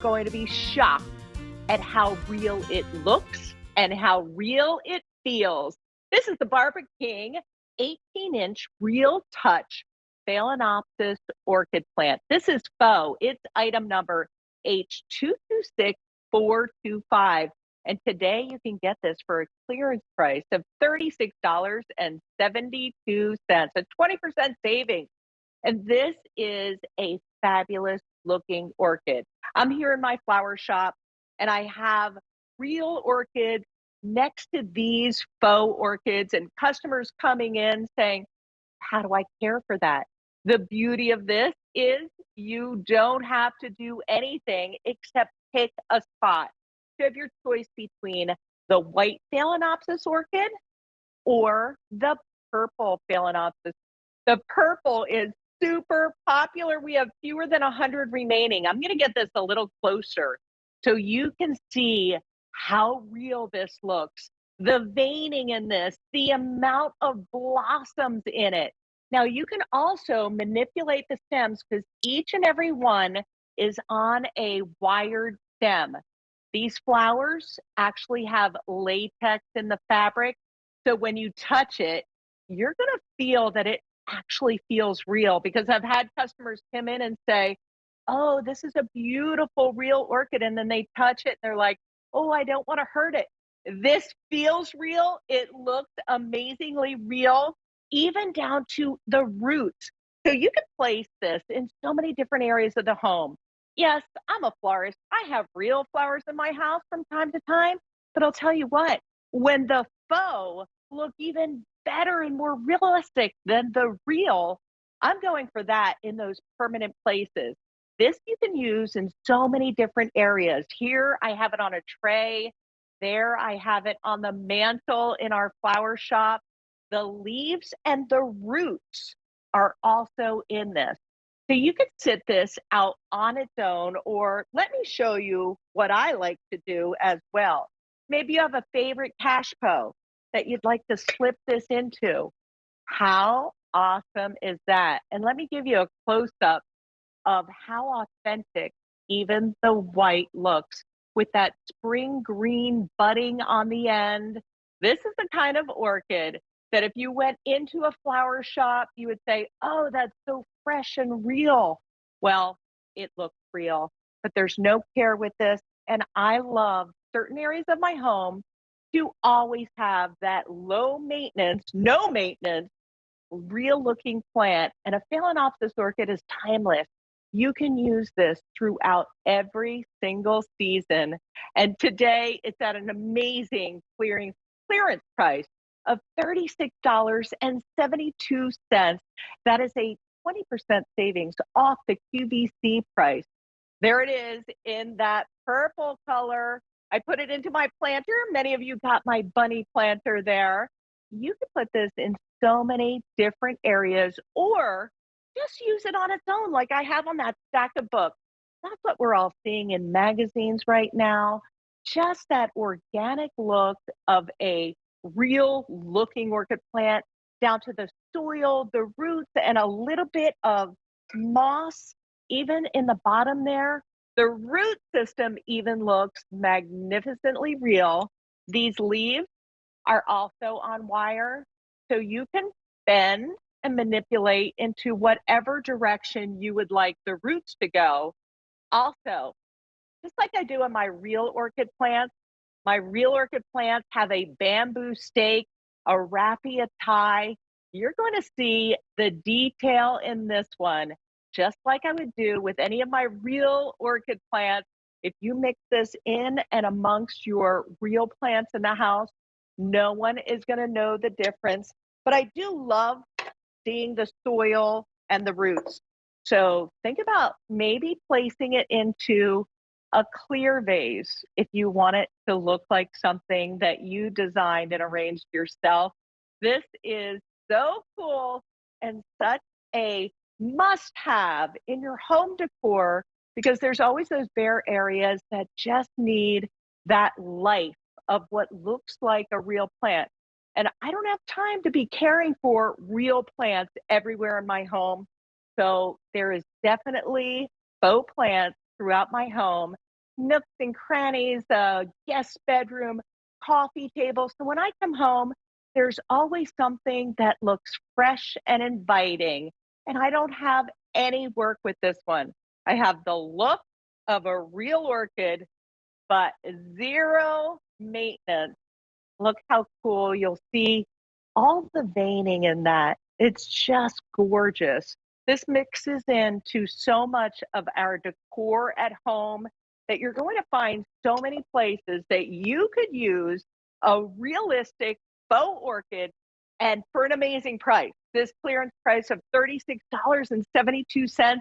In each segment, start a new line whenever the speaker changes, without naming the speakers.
going to be shocked at how real it looks and how real it feels. This is the Barbara King 18-inch real touch Phalaenopsis orchid plant. This is faux. It's item number H226425. And today you can get this for a clearance price of $36.72, a 20% savings. And this is a fabulous looking orchid. I'm here in my flower shop and I have real orchids next to these faux orchids and customers coming in saying, how do I care for that? The beauty of this is you don't have to do anything except pick a spot. You have your choice between the white Phalaenopsis orchid or the purple Phalaenopsis. The purple is super popular. We have fewer than 100 remaining. I'm going to get this a little closer so you can see how real this looks. The veining in this, the amount of blossoms in it. Now you can also manipulate the stems because each and every one is on a wired stem. These flowers actually have latex in the fabric. So when you touch it, you're going to feel that it actually feels real, because I've had customers come in and say, oh, this is a beautiful real orchid. And then they touch it and they're like, oh, I don't want to hurt it. This feels real. It looks amazingly real, even down to the roots. So you can place this in so many different areas of the home. Yes, I'm a florist. I have real flowers in my house from time to time, but I'll tell you what, when the faux look even better and more realistic than the real, I'm going for that in those permanent places. This you can use in so many different areas. Here I have it on a tray. There I have it on the mantle in our flower shop. The leaves and the roots are also in this. So you could sit this out on its own, or let me show you what I like to do as well. Maybe you have a favorite cashpo that you'd like to slip this into. How awesome is that? And let me give you a close-up of how authentic even the white looks with that spring green budding on the end. This is the kind of orchid that if you went into a flower shop, you would say, oh, that's so fresh and real. Well, it looks real, but there's no care with this. And I love certain areas of my home to always have that low maintenance, no maintenance, real looking plant. And a Phalaenopsis orchid is timeless. You can use this throughout every single season. And today it's at an amazing clearance price of $36.72. That is a 20% savings off the QVC price. There it is in that purple color. I put it into my planter. Many of you got my bunny planter there. You can put this in so many different areas, or just use it on its own like I have on that stack of books. That's what we're all seeing in magazines right now. Just that organic look of a real looking orchid plant, down to the soil, the roots, and a little bit of moss even in the bottom there. The root system even looks magnificently real. These leaves are also on wire, so you can bend and manipulate into whatever direction you would like the roots to go. Also, just like I do on my real orchid plants, my real orchid plants have a bamboo stake, a raffia tie. You're going to see the detail in this one, just like I would do with any of my real orchid plants. If you mix this in and amongst your real plants in the house, no one is going to know the difference. But I do love seeing the soil and the roots. So think about maybe placing it into a clear vase if you want it to look like something that you designed and arranged yourself. This is so cool and such a must-have in your home decor, because there's always those bare areas that just need that life of what looks like a real plant. And I don't have time to be caring for real plants everywhere in my home. So there is definitely faux plants throughout my home nooks and crannies, a guest bedroom, coffee table. So when I come home, there's always something that looks fresh and inviting. And I don't have any work with this one. I have the look of a real orchid, but zero maintenance. Look how cool. You'll see all the veining in that. It's just gorgeous. This mixes into so much of our decor at home that you're going to find so many places that you could use a realistic faux orchid and for an amazing price. This clearance price of $36.72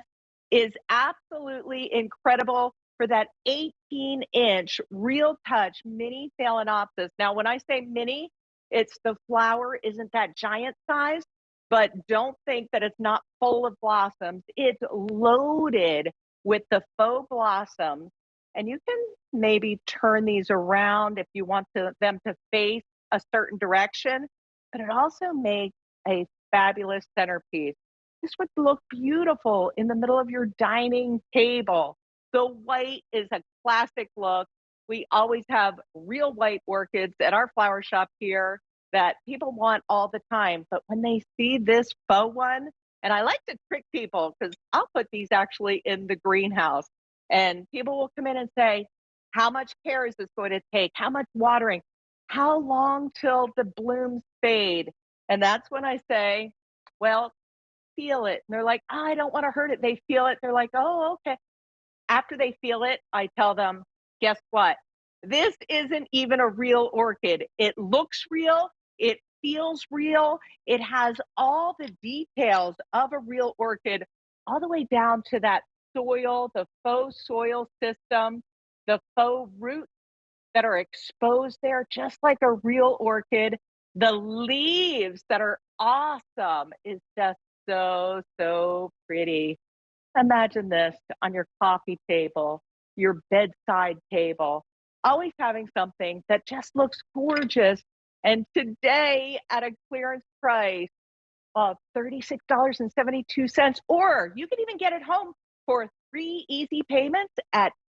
is absolutely incredible for that 18-inch real touch mini Phalaenopsis. Now, when I say mini, it's the flower isn't that giant size, but don't think that it's not full of blossoms. It's loaded with the faux blossoms. And you can maybe turn these around if you want them to face a certain direction, but it also makes a fabulous centerpiece. This would look beautiful in the middle of your dining table. The white is a classic look. We always have real white orchids at our flower shop here that people want all the time. But when they see this faux one, and I like to trick people because I'll put these actually in the greenhouse, and people will come in and say, how much care is this going to take? How much watering? How long till the blooms fade? And that's when I say, well, feel it. And they're like, oh, I don't want to hurt it. They feel it. They're like, oh, okay. After they feel it, I tell them, guess what? This isn't even a real orchid. It looks real. It feels real. It has all the details of a real orchid, all the way down to that soil, the faux soil system, the faux roots that are exposed there, just like a real orchid. The leaves that are awesome is just so, so pretty. Imagine this on your coffee table, your bedside table, always having something that just looks gorgeous. And today at a clearance price of $36.72, or you can even get it home for 3 easy payments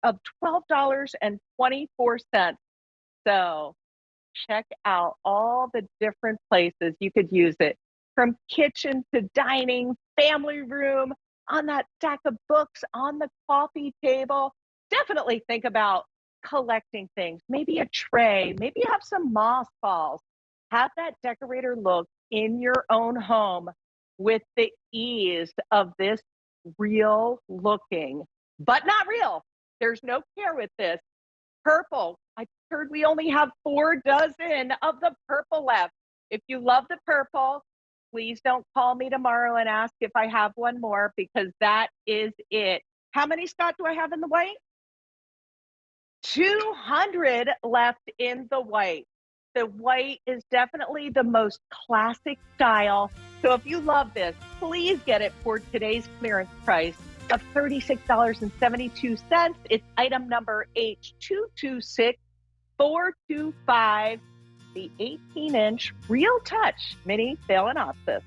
of $12.24. So check out all the different places you could use it, from kitchen to dining, family room, on that stack of books, on the coffee table. Definitely think about collecting things, maybe a tray, maybe you have some moss balls. Have that decorator look in your own home with the ease of this real looking, but not real. There's no care with this. Purple. I heard we only have 4 dozen of the purple left. If you love the purple, please don't call me tomorrow and ask if I have one more, because that is it. How many, Scott, do I have in the white? 200 left in the white. The white is definitely the most classic style. So if you love this, please get it for today's clearance price of $36.72. It's item number H226425, the 18-inch Real Touch Mini Phalaenopsis.